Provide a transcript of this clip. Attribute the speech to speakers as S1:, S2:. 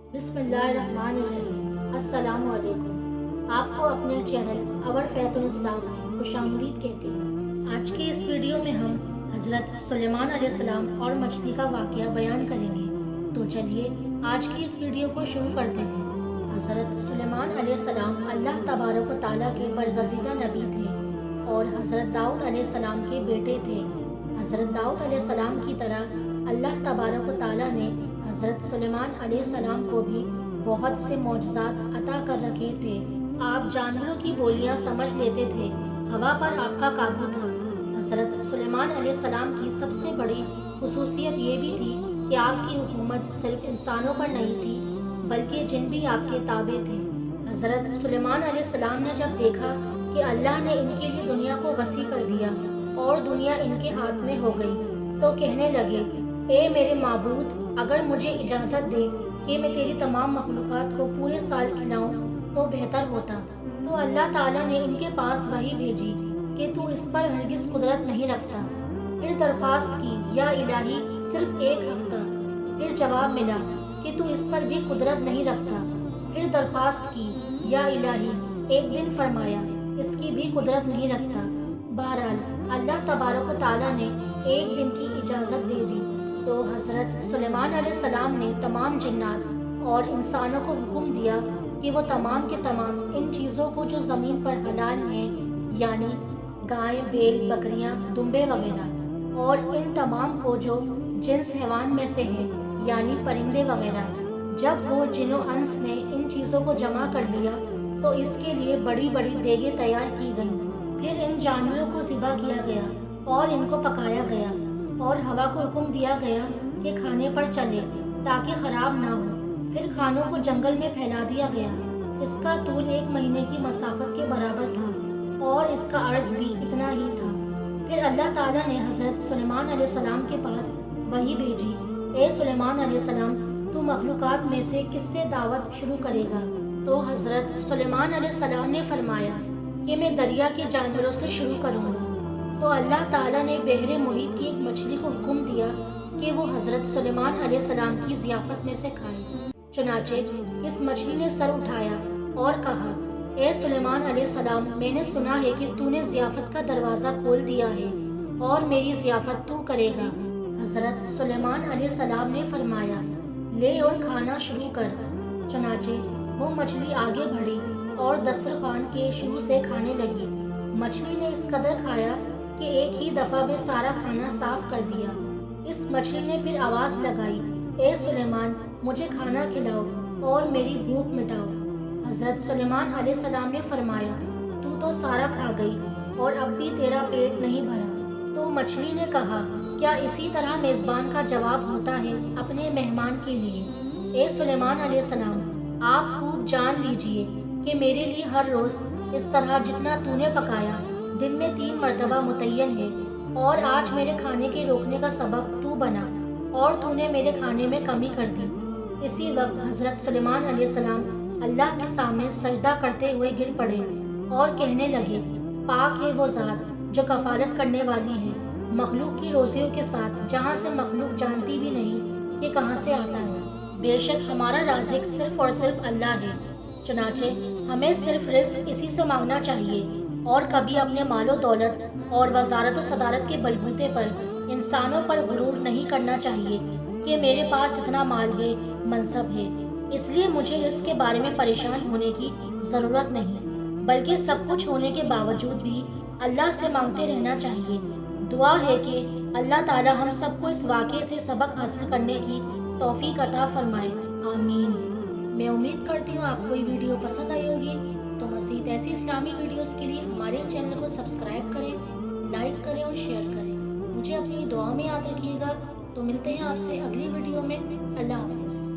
S1: बिस्मिल्लाहिर्रहमानिर्रहीम। अस्सलामु अलैकुम। आपको अपने चैनल अवर फैतुल इस्लाम में खुशामदीद कहते हैं। आज की इस वीडियो में हम हज़रत सुलेमान अलैहिस्सलाम और मछली का वाक़या बयान करेंगे। तो चलिए आज की इस वीडियो को शुरू करते हैं। हज़रत सुलेमान अलैहिस्सलाम अल्लाह तबारक व तआला के बरगज़ीदा नबी थे और हज़रत दाऊद अलैहिस्सलाम के बेटे थे। हज़रत दाऊद अलैहिस्सलाम की तरह अल्लाह तबारक व तआला ने हज़रत सुलेमान अलैहिस्सलाम को भी बहुत से मौजज़ात अता कर रखे थे। आप जानवरों की बोलियां समझ लेते थे, हवा पर आपका काबू था। हज़रत सुलेमान अलैहिस्सलाम की सबसे बड़ी खुसूसियत ये भी थी कि आपकी हुकूमत सिर्फ इंसानों पर नहीं थी बल्कि जिन भी आपके ताबे थे। हज़रत सुलेमान अलैहिस्सलाम ने जब देखा कि अल्लाह ने इनके लिए दुनिया को वसी कर दिया और दुनिया इनके हाथ में हो गई, तो कहने लगे, ए मेरे माबूद, अगर मुझे इजाज़त दे कि मैं तेरी तमाम मखलूक़ात को पूरे साल खिलाऊं तो बेहतर होता। तो अल्लाह ताला ने इनके पास वही भेजी कि तू इस पर हरगिज़ कुदरत नहीं रखता। फिर दरख्वास्त की, या इलाही, सिर्फ एक हफ्ता। फिर जवाब मिला कि तू इस पर भी कुदरत नहीं रखता। फिर दरख्वास्त की, या इलाही, एक दिन। फरमाया, इसकी भी कुदरत नहीं रखता। बहरहाल अल्लाह तबारक व तआला ने एक दिन की इजाज़त दे दी। तो हज़रत सुलेमान अलैहिस्सलाम ने तमाम जिन्नात और इंसानों को हुक्म दिया कि वो तमाम के तमाम इन चीज़ों को जो ज़मीन पर हलाल हैं, यानी गाय, बैल, बकरियां, दुम्बे वगैरह, और इन तमाम को जो जिन्स हैवान में से हैं, यानी परिंदे वगैरह, जब वो जिनो अंस ने इन चीज़ों को जमा कर लिया तो इसके लिए बड़ी बड़ी देगें तैयार की गईं। फिर इन जानवरों को ज़िबा किया गया और इनको पकाया गया और हवा को हुक्म दिया गया कि खाने पर चले ताकि ख़राब ना हो। फिर खानों को जंगल में फैला दिया गया। इसका तूल 1 महीने की मसाफत के बराबर था और इसका अर्ज़ भी इतना ही था। फिर अल्लाह ताला ने हज़रत सुलेमान अलैहिस्सलाम के पास वही भेजी, ए सुलेमान अलैहिस्सलाम, तू मखलूक़ात में से किससे दावत शुरू करेगा? तो हज़रत सुलेमान अलैहिस्सलाम ने फरमाया कि मैं दरिया के जानवरों से शुरू करूँगा। तो अल्लाह ताला ने बहरे मुहीत की एक मछली को हुक्म दिया कि वो हज़रत सुलेमान अलैहिस्सलाम की ज़ियाफ़त में से खाए। चुनाचे इस मछली ने सर उठाया और कहा, ए सुलेमान अलैहिस्सलाम, मैंने सुना है कि तूने ज़ियाफ़त का दरवाज़ा खोल दिया है और मेरी ज़ियाफ़त तू करेगा। हज़रत सुलेमान अलैहिस्सलाम ने फरमाया, ले और खाना शुरू कर। चुनाचे वो मछली आगे बढ़ी और दस्तरखान के शुरू से खाने लगी। मछली ने इस कदर खाया कि एक ही दफ़ा में सारा खाना साफ कर दिया। इस मछली ने फिर आवाज़ लगाई, ए सुलेमान, मुझे खाना खिलाओ और मेरी भूख मिटाओ। हज़रत सुलेमान अलैहिस्सलाम ने फरमाया, तू तो सारा खा गई और अब भी तेरा पेट नहीं भरा। तो मछली ने कहा, क्या इसी तरह मेज़बान का जवाब होता है अपने मेहमान के लिए? ए सुलेमान अलैहिस्सलाम, आप खूब जान लीजिए कि मेरे लिए हर रोज़ इस तरह जितना तूने पकाया दिन में 3 मरतबा मुतय्यन है, और आज मेरे खाने के रोकने का सबब तू बना और तूने मेरे खाने में कमी कर दी। इसी वक्त हज़रत सुलेमान अलैहिस्सलाम अल्लाह के सामने सजदा करते हुए गिर पड़े और कहने लगे, पाक है वो ज़ात जो कफ़ारत करने वाली है मखलूक की रोज़ियों के साथ, जहाँ से मखलूक जानती भी नहीं कि कहाँ से आता है। बेशक हमारा राज़िक सिर्फ़ और सिर्फ अल्लाह है। चुनाचे हमें सिर्फ रिज़्क़ इसी से मांगना चाहिए और कभी अपने मालो दौलत और वज़ारत व सदारत के बलबूते पर इंसानों पर गुरूर नहीं करना चाहिए कि मेरे पास इतना माल है, मनसब है, इसलिए मुझे इसके बारे में परेशान होने की ज़रूरत नहीं, बल्कि सब कुछ होने के बावजूद भी अल्लाह से मांगते रहना चाहिए। दुआ है कि अल्लाह ताला हम सबको इस वाक़े से सबक हासिल करने की तौफ़ीक़ अता फ़रमाए। आमीन। मैं उम्मीद करती हूँ आपको ये वीडियो पसंद आई होगी। तो मज़ीद ऐसी इस्लामी वीडियोस के लिए हमारे चैनल को सब्सक्राइब करें, लाइक करें और शेयर करें। मुझे अपनी दुआ में याद रखिएगा। तो मिलते हैं आपसे अगली वीडियो में। अल्लाह हाफ़िज़।